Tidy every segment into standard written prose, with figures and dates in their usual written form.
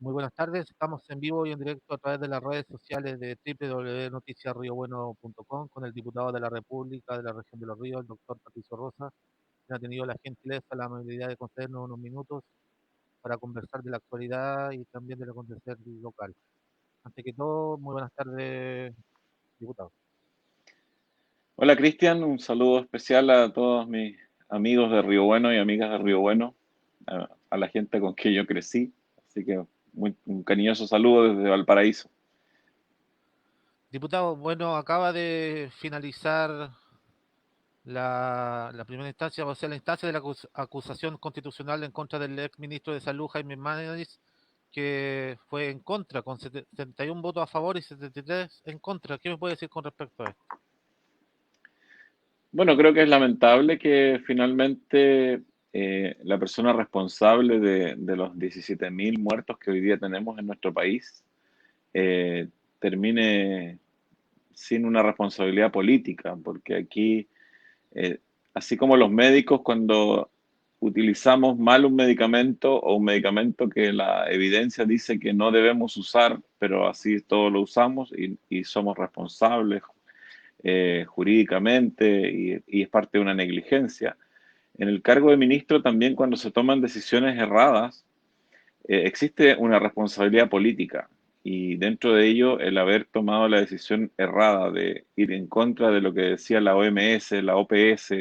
Muy buenas tardes, estamos en vivo y en directo a través de las redes sociales de www.noticiasriobueno.com con el diputado de la República de la región de Los Ríos, el doctor Patricio Rosa, quien ha tenido la gentileza, la amabilidad de concedernos unos minutos para conversar de la actualidad y también del acontecer local. Ante que todo, muy buenas tardes, diputado. Hola Cristian, un saludo especial a todos mis amigos de Río Bueno y amigas de Río Bueno, a la gente con quien yo crecí, así que un cariñoso saludo desde Valparaíso. Diputado, bueno, acaba de finalizar la primera instancia, o sea, la instancia de la acusación constitucional en contra del ex ministro de Salud, Jaime Mañalich, que fue en contra, con 71 votos a favor y 73 en contra. ¿Qué me puede decir con respecto a esto? Bueno, creo que es lamentable que finalmente la persona responsable de los 17.000 muertos que hoy día tenemos en nuestro país eh, termine sin una responsabilidad política, porque aquí Eh, así como los médicos cuando utilizamos mal un medicamento o un medicamento que la evidencia dice que no debemos usar, pero así todo lo usamos y somos responsables jurídicamente y es parte de una negligencia. En el cargo de ministro también cuando se toman decisiones erradas, existe una responsabilidad política y dentro de ello el haber tomado la decisión errada de ir en contra de lo que decía la OMS, la OPS,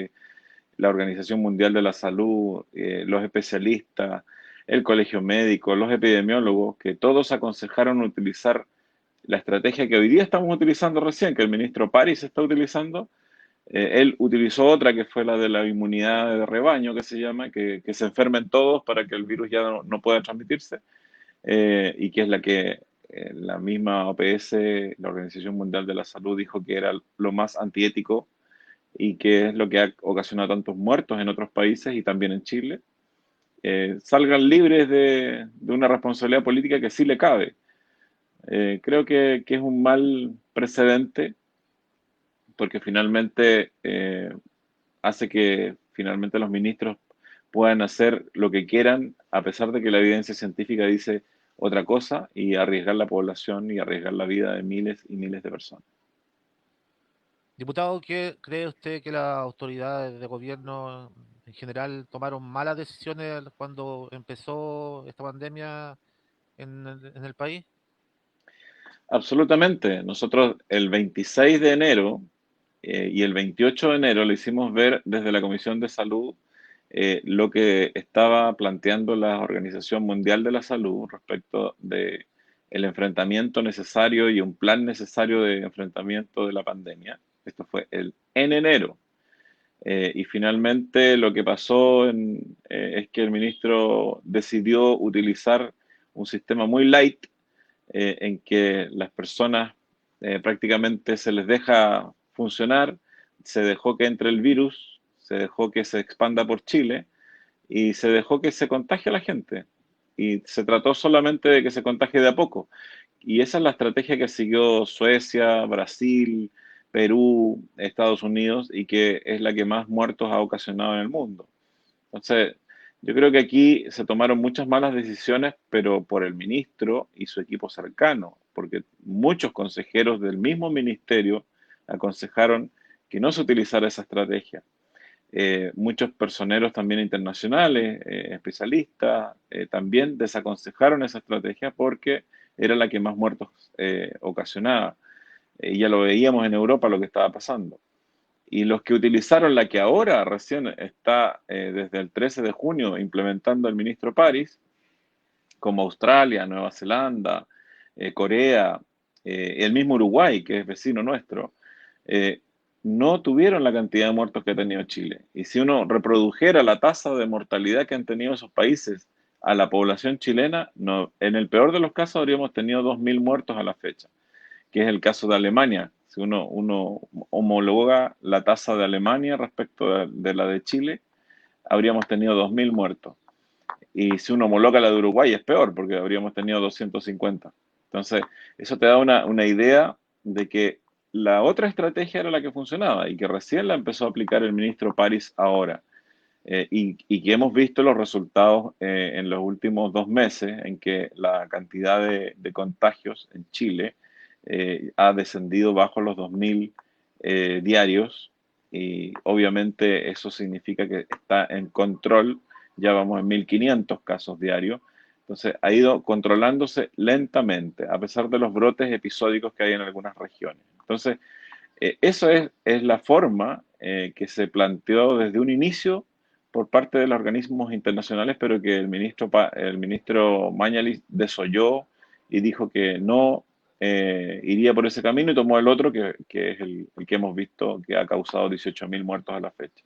la Organización Mundial de la Salud, los especialistas, el colegio médico, los epidemiólogos, que todos aconsejaron utilizar la estrategia que hoy día estamos utilizando recién, que el ministro París está utilizando. Él utilizó otra que fue la de la inmunidad de rebaño, que se llama, que se enfermen todos para que el virus ya no pueda transmitirse, y que es la que la misma OPS, la Organización Mundial de la Salud, dijo que era lo más antiético y que es lo que ha ocasionado tantos muertos en otros países y también en Chile, salgan libres de una responsabilidad política que sí le cabe. Creo que es un mal precedente porque finalmente hace que finalmente los ministros puedan hacer lo que quieran a pesar de que la evidencia científica dice otra cosa y arriesgar la población y arriesgar la vida de miles y miles de personas. Diputado, ¿qué cree usted que las autoridades de gobierno en general tomaron malas decisiones cuando empezó esta pandemia en el país? Absolutamente. Nosotros el 26 de enero y el 28 de enero le hicimos ver desde la Comisión de Salud lo que estaba planteando la Organización Mundial de la Salud respecto de el enfrentamiento necesario y un plan necesario de enfrentamiento de la pandemia. Esto fue en enero. Y finalmente lo que pasó es que el ministro decidió utilizar un sistema muy light en que las personas prácticamente se les deja funcionar, se dejó que entre el virus, se dejó que se expanda por Chile y se dejó que se contagie a la gente. Y se trató solamente de que se contagie de a poco. Y esa es la estrategia que siguió Suecia, Brasil, Perú, Estados Unidos y que es la que más muertos ha ocasionado en el mundo. Entonces, yo creo que aquí se tomaron muchas malas decisiones, pero por el ministro y su equipo cercano, porque muchos consejeros del mismo ministerio aconsejaron que no se utilizara esa estrategia. Muchos personeros también internacionales, especialistas, también desaconsejaron esa estrategia porque era la que más muertos ocasionaba. Ya lo veíamos en Europa lo que estaba pasando. Y los que utilizaron la que ahora recién está desde el 13 de junio implementando el ministro París, como Australia, Nueva Zelanda, Corea, el mismo Uruguay, que es vecino nuestro, eh, no tuvieron la cantidad de muertos que ha tenido Chile. Y si uno reprodujera la tasa de mortalidad que han tenido esos países a la población chilena, no, en el peor de los casos habríamos tenido 2.000 muertos a la fecha, que es el caso de Alemania. Si uno homologa la tasa de Alemania respecto de la de Chile, habríamos tenido 2.000 muertos. Y si uno homologa la de Uruguay es peor, porque habríamos tenido 250. Entonces, eso te da una idea de que la otra estrategia era la que funcionaba y que recién la empezó a aplicar el ministro París ahora. y que hemos visto los resultados en los últimos 2 meses en que la cantidad de contagios en Chile ha descendido bajo los 2.000 diarios y obviamente eso significa que está en control, ya vamos en 1.500 casos diarios, entonces ha ido controlándose lentamente a pesar de los brotes episódicos que hay en algunas regiones. Entonces, eso es la forma que se planteó desde un inicio por parte de los organismos internacionales, pero que el ministro Mañalich desoyó y dijo que no iría por ese camino y tomó el otro, que es el que hemos visto que ha causado 18.000 muertos a la fecha.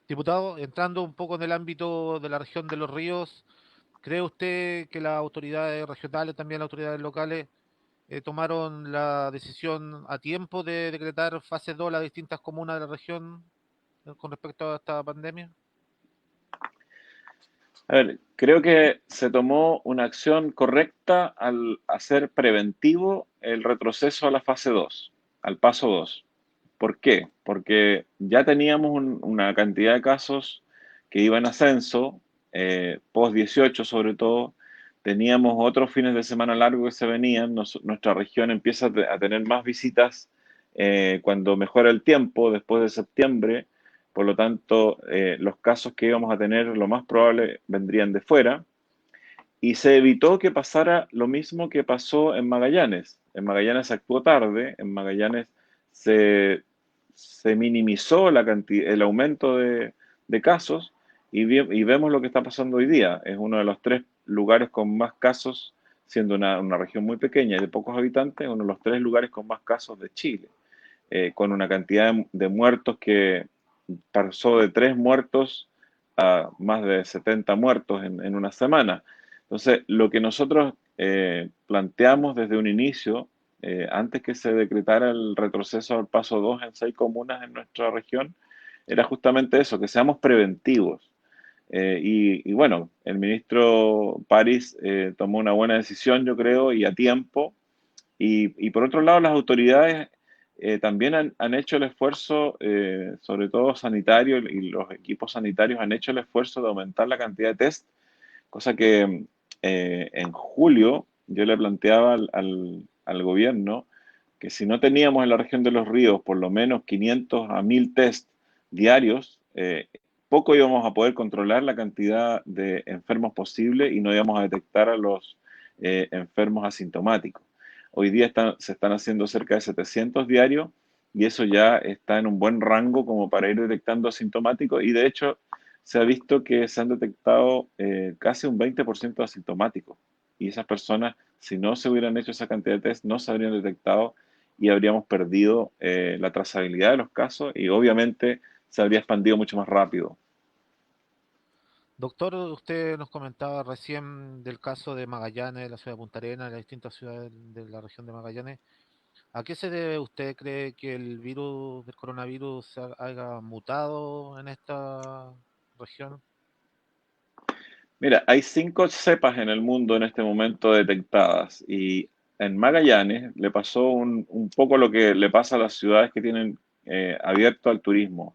Diputado, entrando un poco en el ámbito de la región de los ríos, ¿cree usted que las autoridades regionales, también las autoridades locales, tomaron la decisión a tiempo de decretar fase 2 a las distintas comunas de la región con respecto a esta pandemia? A ver, creo que se tomó una acción correcta al hacer preventivo el retroceso a la fase 2, al paso 2. ¿Por qué? Porque ya teníamos una cantidad de casos que iba en ascenso, post 18 sobre todo, teníamos otros fines de semana largos que se venían, nuestra región empieza a tener más visitas cuando mejora el tiempo, después de septiembre, por lo tanto, los casos que íbamos a tener lo más probable vendrían de fuera y se evitó que pasara lo mismo que pasó en Magallanes. En Magallanes se actuó tarde, en Magallanes se, se minimizó el aumento de casos y vemos lo que está pasando hoy día. Es uno de los 3 lugares con más casos, siendo una región muy pequeña y de pocos habitantes, uno de los 3 lugares con más casos de Chile, con una cantidad de muertos que pasó de 3 muertos a más de 70 muertos en una semana. Entonces, lo que nosotros planteamos desde un inicio, antes que se decretara el retroceso al paso 2 en 6 comunas en nuestra región, era justamente eso, que seamos preventivos. Y bueno, el ministro París tomó una buena decisión, yo creo, y a tiempo. Y por otro lado, las autoridades también han hecho el esfuerzo, sobre todo sanitario, y los equipos sanitarios han hecho el esfuerzo de aumentar la cantidad de test, cosa que en julio yo le planteaba al gobierno que si no teníamos en la región de los ríos por lo menos 500 a 1.000 test diarios, poco íbamos a poder controlar la cantidad de enfermos posible y no íbamos a detectar a los enfermos asintomáticos. Hoy día se están haciendo cerca de 700 diarios y eso ya está en un buen rango como para ir detectando asintomáticos y de hecho se ha visto que se han detectado casi un 20% de asintomáticos y esas personas, si no se hubieran hecho esa cantidad de test, no se habrían detectado y habríamos perdido la trazabilidad de los casos y obviamente se habría expandido mucho más rápido. Doctor, usted nos comentaba recién del caso de Magallanes, de la ciudad de Punta Arenas, de las distintas ciudades de la región de Magallanes. ¿A qué se debe usted cree que el virus del coronavirus haya mutado en esta región? Mira, hay 5 cepas en el mundo en este momento detectadas y en Magallanes le pasó un poco lo que le pasa a las ciudades que tienen abierto al turismo.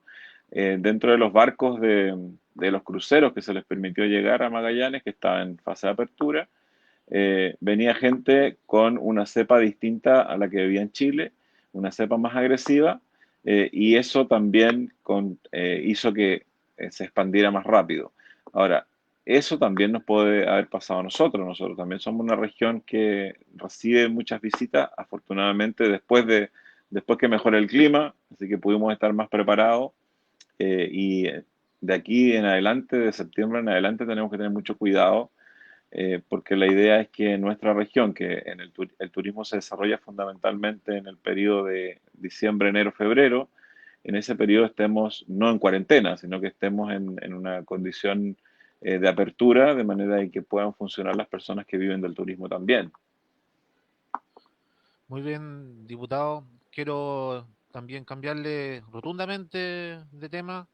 Dentro de los barcos de los cruceros que se les permitió llegar a Magallanes, que estaba en fase de apertura, venía gente con una cepa distinta a la que vivía en Chile, una cepa más agresiva, y eso también hizo que se expandiera más rápido. Ahora, eso también nos puede haber pasado a nosotros. Nosotros también somos una región que recibe muchas visitas, afortunadamente después que mejora el clima, así que pudimos estar más preparados. Y de aquí en adelante, de septiembre en adelante, tenemos que tener mucho cuidado porque la idea es que en nuestra región, que el turismo se desarrolla fundamentalmente en el periodo de diciembre, enero, febrero, en ese periodo estemos no en cuarentena, sino que estemos en una condición de apertura, de manera de que puedan funcionar las personas que viven del turismo también. Muy bien, diputado. Quiero también cambiarle rotundamente de tema.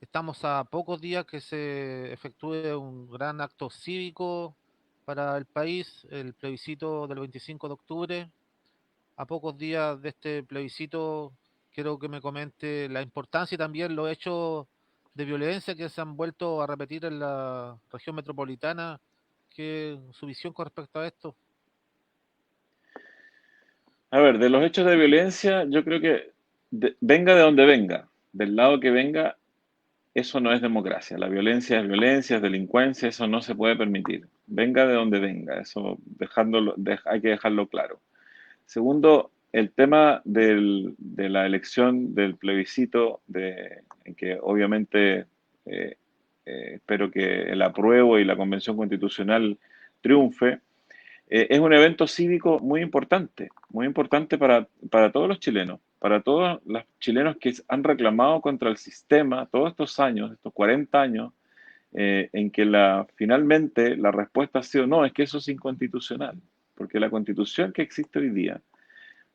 Estamos a pocos días que se efectúe un gran acto cívico para el país el plebiscito del 25 de octubre. A pocos días de este plebiscito, quiero que me comente la importancia y también los hechos de violencia que se han vuelto a repetir en la región metropolitana. ¿Qué es su visión con respecto a esto? A ver, de los hechos de violencia, yo creo que venga de donde venga, del lado que venga, eso no es democracia. La violencia, es delincuencia, eso no se puede permitir. Venga de donde venga, eso hay que dejarlo claro. Segundo, el tema de la elección del plebiscito, en que obviamente eh, espero que el apruebo y la Convención Constitucional triunfe, es un evento cívico muy importante para todos los chilenos, para todos los chilenos que han reclamado contra el sistema todos estos años, estos 40 años, en que finalmente la respuesta ha sido no, es que eso es inconstitucional, porque la constitución que existe hoy día,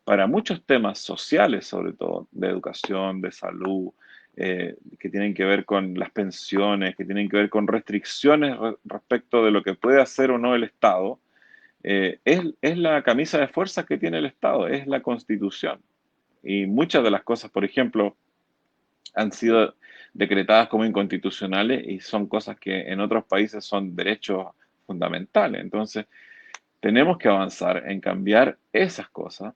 para muchos temas sociales, sobre todo, de educación, de salud, que tienen que ver con las pensiones, que tienen que ver con restricciones respecto de lo que puede hacer o no el Estado, es la camisa de fuerzas que tiene el Estado, es la Constitución. Y muchas de las cosas, por ejemplo, han sido decretadas como inconstitucionales y son cosas que en otros países son derechos fundamentales. Entonces, tenemos que avanzar en cambiar esas cosas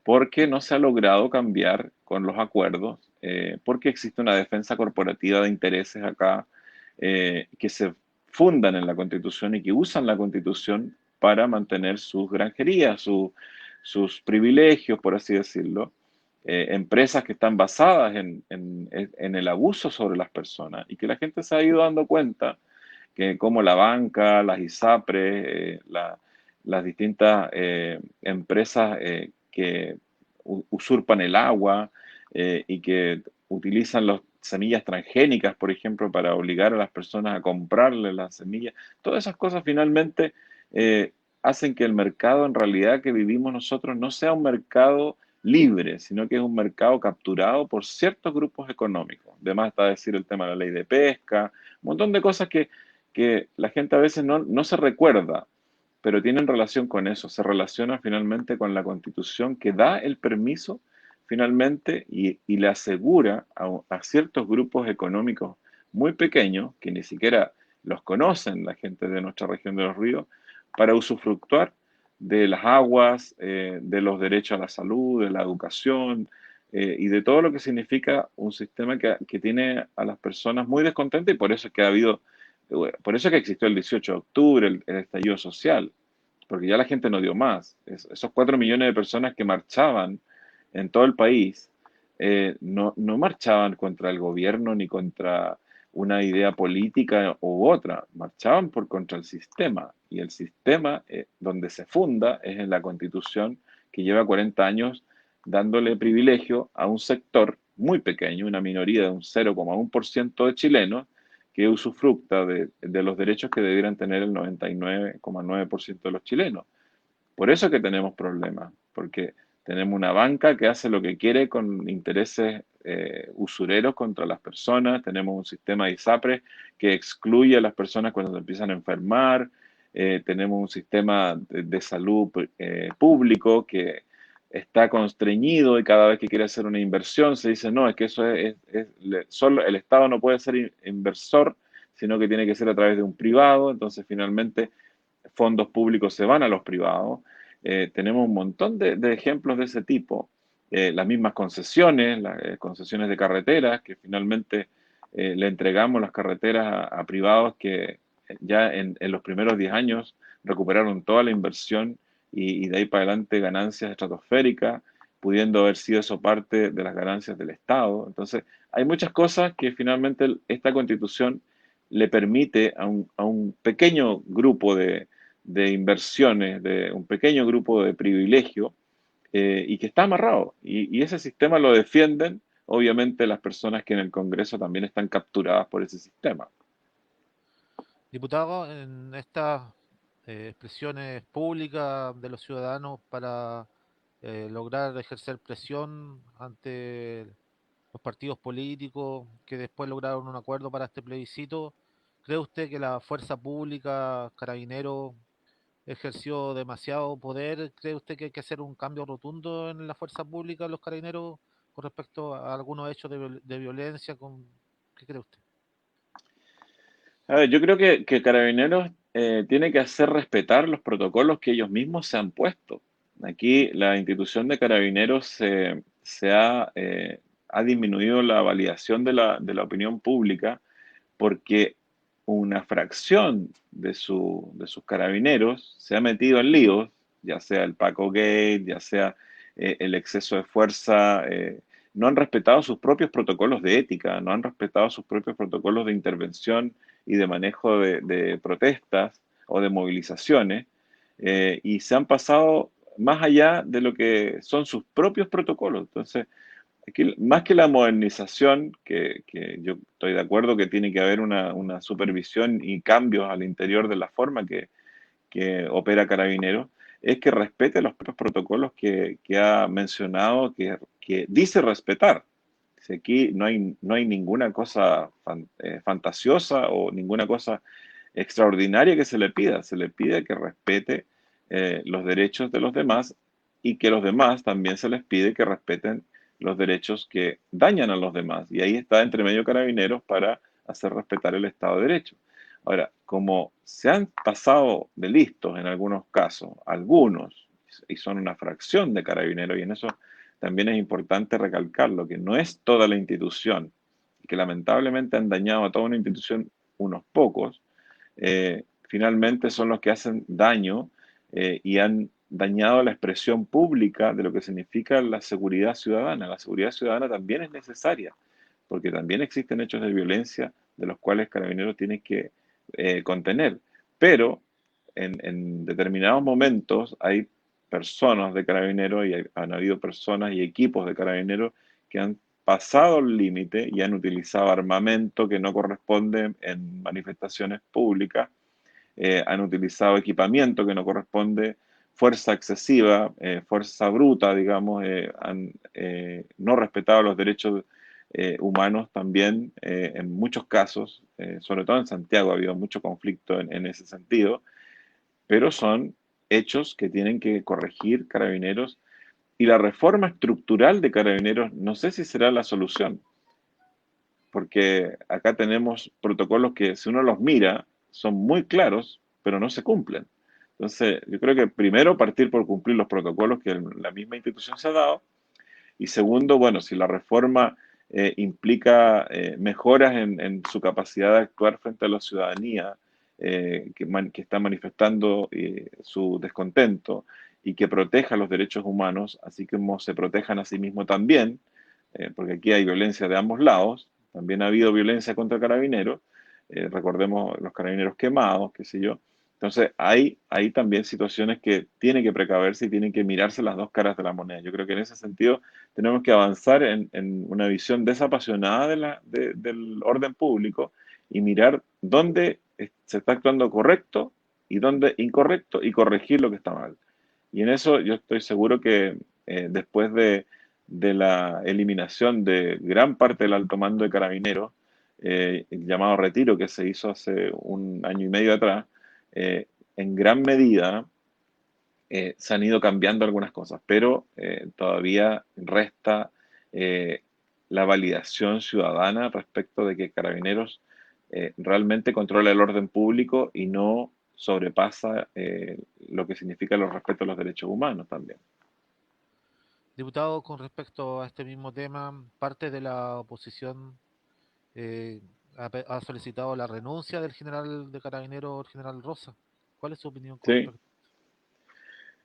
porque no se ha logrado cambiar con los acuerdos, porque existe una defensa corporativa de intereses acá que se fundan en la Constitución y que usan la Constitución para mantener sus granjerías, sus privilegios, por así decirlo. Empresas que están basadas en el abuso sobre las personas y que la gente se ha ido dando cuenta que como la banca, las ISAPRES, las distintas empresas que usurpan el agua y que utilizan las semillas transgénicas, por ejemplo, para obligar a las personas a comprarle las semillas. Todas esas cosas finalmente eh, hacen que el mercado en realidad que vivimos nosotros no sea un mercado libre, sino que es un mercado capturado por ciertos grupos económicos. Además está a decir el tema de la ley de pesca, un montón de cosas que la gente a veces no se recuerda, pero tienen relación con eso, se relaciona finalmente con la Constitución que da el permiso finalmente y le asegura a ciertos grupos económicos muy pequeños, que ni siquiera los conocen la gente de nuestra región de los ríos, para usufructuar de las aguas, de los derechos a la salud, de la educación, y de todo lo que significa un sistema que tiene a las personas muy descontentas y por eso es que ha habido por eso es que existió el 18 de octubre, el estallido social, porque ya la gente no dio más. Esos 4 millones de personas que marchaban en todo el país no marchaban contra el gobierno ni contra una idea política u otra, marchaban contra el sistema. Y el sistema donde se funda es en la Constitución que lleva 40 años dándole privilegio a un sector muy pequeño, una minoría de un 0,1% de chilenos, que usufructa de los derechos que debieran tener el 99,9% de los chilenos. Por eso es que tenemos problemas, porque tenemos una banca que hace lo que quiere con intereses usureros contra las personas, tenemos un sistema de ISAPRE que excluye a las personas cuando se empiezan a enfermar, tenemos un sistema de salud público que está constreñido y cada vez que quiere hacer una inversión se dice, no, es que eso solo el Estado no puede ser inversor, sino que tiene que ser a través de un privado, entonces finalmente fondos públicos se van a los privados. Tenemos un montón de ejemplos de ese tipo. Las mismas concesiones, las concesiones de carreteras, que finalmente le entregamos las carreteras a privados que ya en los primeros 10 años recuperaron toda la inversión y de ahí para adelante ganancias estratosféricas, pudiendo haber sido eso parte de las ganancias del Estado. Entonces, hay muchas cosas que finalmente esta constitución le permite a un pequeño grupo de inversiones, de un pequeño grupo de privilegio, y que está amarrado. Y ese sistema lo defienden, obviamente, las personas que en el Congreso también están capturadas por ese sistema. Diputado, en estas expresiones públicas de los ciudadanos para lograr ejercer presión ante los partidos políticos que después lograron un acuerdo para este plebiscito, ¿cree usted que la fuerza pública, carabineros, ejerció demasiado poder. ¿Cree usted que hay que hacer un cambio rotundo en la fuerza pública de los carabineros con respecto a algunos hechos de violencia? ¿Qué cree usted? A ver, yo creo que Carabineros tiene que hacer respetar los protocolos que ellos mismos se han puesto. Aquí la institución de Carabineros ha disminuido la validación de la opinión pública porque una fracción de sus carabineros se ha metido en líos, ya sea el Paco Gate, ya sea el exceso de fuerza, no han respetado sus propios protocolos de ética, no han respetado sus propios protocolos de intervención y de manejo de protestas o de movilizaciones, y se han pasado más allá de lo que son sus propios protocolos. Entonces, aquí, más que la modernización, que yo estoy de acuerdo que tiene que haber una supervisión y cambios al interior de la forma que opera Carabineros, es que respete los propios protocolos que ha mencionado, que dice respetar. Si aquí no hay ninguna cosa fantasiosa o ninguna cosa extraordinaria que se le pide que respete los derechos de los demás y que los demás también se les pide que respeten los derechos que dañan a los demás. Y ahí está entre medio Carabineros para hacer respetar el Estado de Derecho. Ahora, como se han pasado de listos en algunos casos, algunos, y son una fracción de Carabineros, y en eso también es importante recalcarlo, que no es toda la institución, que lamentablemente han dañado a toda una institución unos pocos, finalmente son los que hacen daño y han dañado la expresión pública de lo que significa la seguridad ciudadana. La seguridad ciudadana también es necesaria, porque también existen hechos de violencia de los cuales Carabineros tiene que contener. Pero en determinados momentos hay personas de Carabineros y han habido personas y equipos de Carabineros que han pasado el límite y han utilizado armamento que no corresponde en manifestaciones públicas, han utilizado equipamiento que no corresponde, fuerza excesiva, fuerza bruta, digamos, han no respetado los derechos humanos también en muchos casos, sobre todo en Santiago ha habido mucho conflicto en ese sentido, pero son hechos que tienen que corregir Carabineros y la reforma estructural de Carabineros no sé si será la solución, porque acá tenemos protocolos que si uno los mira son muy claros, pero no se cumplen. Entonces, yo creo que primero partir por cumplir los protocolos que la misma institución se ha dado y segundo, bueno, si la reforma implica mejoras en su capacidad de actuar frente a la ciudadanía que está manifestando su descontento y que proteja los derechos humanos, así como se protejan a sí mismos también, porque aquí hay violencia de ambos lados, también ha habido violencia contra carabineros, recordemos los carabineros quemados, qué sé yo. Entonces, hay también situaciones que tienen que precaverse y tienen que mirarse las dos caras de la moneda. Yo creo que en ese sentido tenemos que avanzar en una visión desapasionada del orden público y mirar dónde se está actuando correcto y dónde incorrecto y corregir lo que está mal. Y en eso yo estoy seguro que después de la eliminación de gran parte del alto mando de carabineros, el llamado retiro que se hizo hace un año y medio atrás, en gran medida se han ido cambiando algunas cosas, pero todavía resta eh, la validación ciudadana respecto de que Carabineros realmente controla el orden público y no sobrepasa lo que significa el respeto a los derechos humanos también. Diputado, con respecto a este mismo tema, parte de la oposición eh, ha solicitado la renuncia del general de Carabineros, el general Rosa. ¿Cuál es su opinión con Sí, respecto?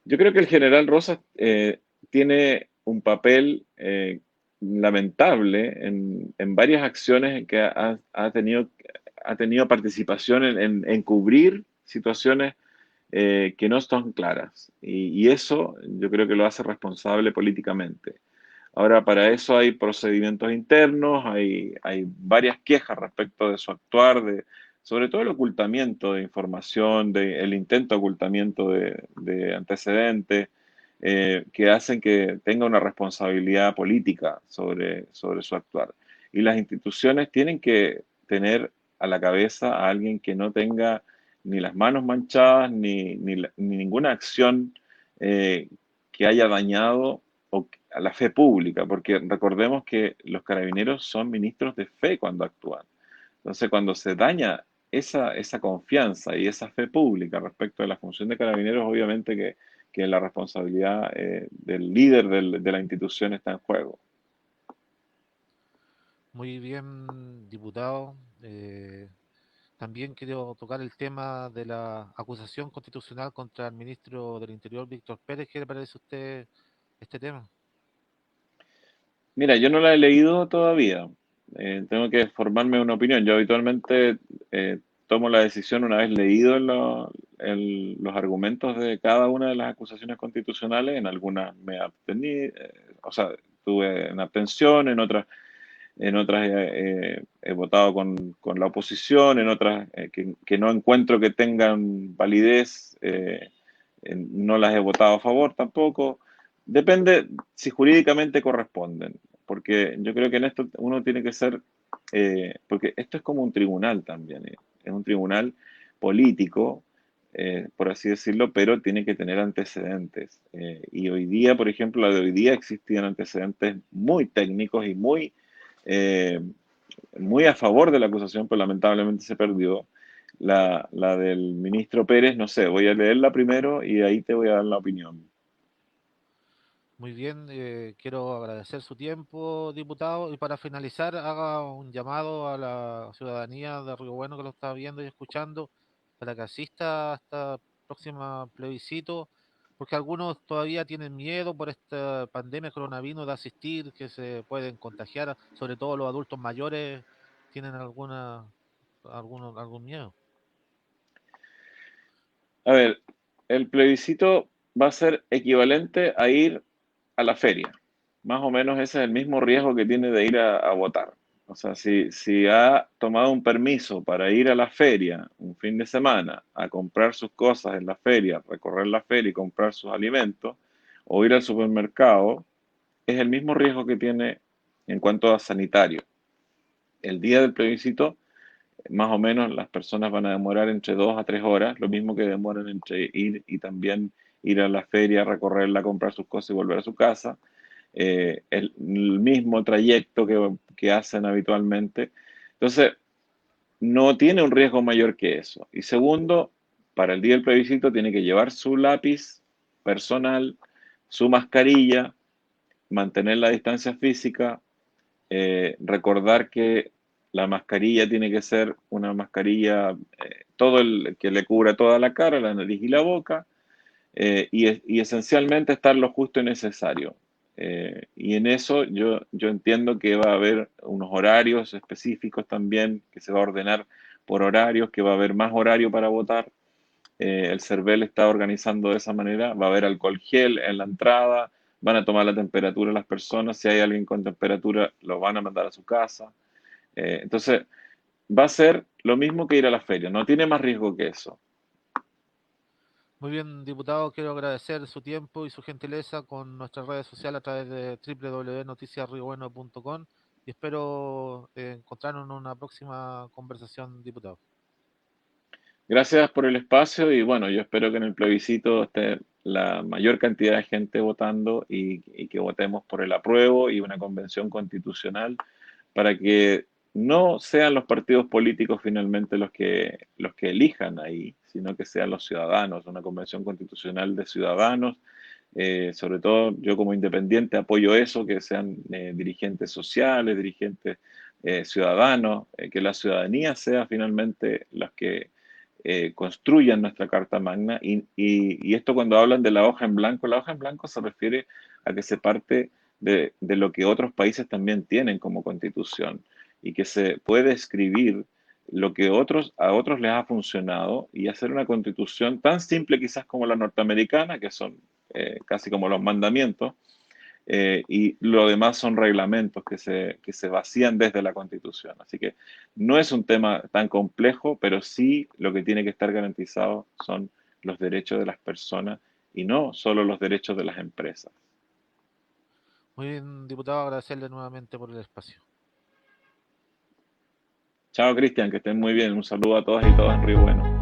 yo creo que el general Rosas tiene un papel lamentable en varias acciones en que ha tenido participación en cubrir situaciones que no están claras. Y eso yo creo que lo hace responsable políticamente. Ahora, para eso hay procedimientos internos, hay varias quejas respecto de su actuar, sobre todo el ocultamiento de información, el intento de ocultamiento de antecedentes, que hacen que tenga una responsabilidad política sobre su actuar. Y las instituciones tienen que tener a la cabeza a alguien que no tenga ni las manos manchadas, ni ninguna acción que haya dañado a la fe pública, porque recordemos que los carabineros son ministros de fe cuando actúan. Entonces, cuando se daña esa confianza y esa fe pública respecto de la función de carabineros, obviamente que la responsabilidad del líder de la institución está en juego. Muy bien, diputado. También quiero tocar el tema de la acusación constitucional contra el ministro del Interior, Víctor Pérez. ¿Qué le parece a usted este tema? Mira, yo no la he leído todavía. Tengo que formarme una opinión. Yo habitualmente tomo la decisión una vez leído los argumentos de cada una de las acusaciones constitucionales. En algunas me abstení, o sea, tuve en abstención, en otras he votado con la oposición, en otras que no encuentro que tengan validez, no las he votado a favor tampoco. Depende si jurídicamente corresponden, porque yo creo que en esto uno tiene que ser, porque esto es como un tribunal también, es un tribunal político, por así decirlo, pero tiene que tener antecedentes. Y hoy día, por ejemplo, la de hoy día existían antecedentes muy técnicos y eh, muy a favor de la acusación, pero lamentablemente se perdió. La del ministro Pérez, no sé, voy a leerla primero y ahí te voy a dar la opinión. Muy bien, quiero agradecer su tiempo, diputado, y para finalizar, haga un llamado a la ciudadanía de Río Bueno que lo está viendo y escuchando para que asista a esta próxima plebiscito, porque algunos todavía tienen miedo por esta pandemia coronavirus de asistir, que se pueden contagiar, sobre todo los adultos mayores tienen algún miedo. A ver, el plebiscito va a ser equivalente a ir a la feria. Más o menos ese es el mismo riesgo que tiene de ir a votar. O sea, si ha tomado un permiso para ir a la feria un fin de semana a comprar sus cosas en la feria, recorrer la feria y comprar sus alimentos, o ir al supermercado, es el mismo riesgo que tiene en cuanto a sanitario. El día del plebiscito, más o menos las personas van a demorar entre 2 a 3 horas, lo mismo que demoran entre ir y también ir a la feria, recorrerla, comprar sus cosas y volver a su casa. El mismo trayecto que hacen habitualmente. Entonces, no tiene un riesgo mayor que eso. Y segundo, para el día del plebiscito tiene que llevar su lápiz personal, su mascarilla, mantener la distancia física, recordar que la mascarilla tiene que ser una mascarilla, todo el que le cubra toda la cara, la nariz y la boca, y esencialmente estar lo justo y necesario. Y en eso yo entiendo que va a haber unos horarios específicos también, que se va a ordenar por horarios, que va a haber más horario para votar. El CERVEL está organizando de esa manera, va a haber alcohol gel en la entrada, van a tomar la temperatura de las personas, si hay alguien con temperatura lo van a mandar a su casa. Entonces, va a ser lo mismo que ir a la feria, no tiene más riesgo que eso. Muy bien, diputado, quiero agradecer su tiempo y su gentileza con nuestras redes sociales a través de www.noticiasriobueno.com y espero encontrarnos en una próxima conversación, diputado. Gracias por el espacio y bueno, yo espero que en el plebiscito esté la mayor cantidad de gente votando y que votemos por el apruebo y una convención constitucional para que no sean los partidos políticos finalmente los que elijan ahí, sino que sean los ciudadanos, una convención constitucional de ciudadanos. Sobre todo yo como independiente apoyo eso, que sean dirigentes sociales, dirigentes ciudadanos, que la ciudadanía sea finalmente los que construyan nuestra Carta Magna. Y esto cuando hablan de la hoja en blanco se refiere a que se parte de lo que otros países también tienen como constitución y que se puede escribir lo que a otros les ha funcionado y hacer una constitución tan simple quizás como la norteamericana, que son casi como los mandamientos, y lo demás son reglamentos que se vacían desde la Constitución. Así que no es un tema tan complejo, pero sí lo que tiene que estar garantizado son los derechos de las personas y no solo los derechos de las empresas. Muy bien, diputado, agradecerle nuevamente por el espacio. Chao, Cristian, que estén muy bien. Un saludo a todas y todos en Río Bueno.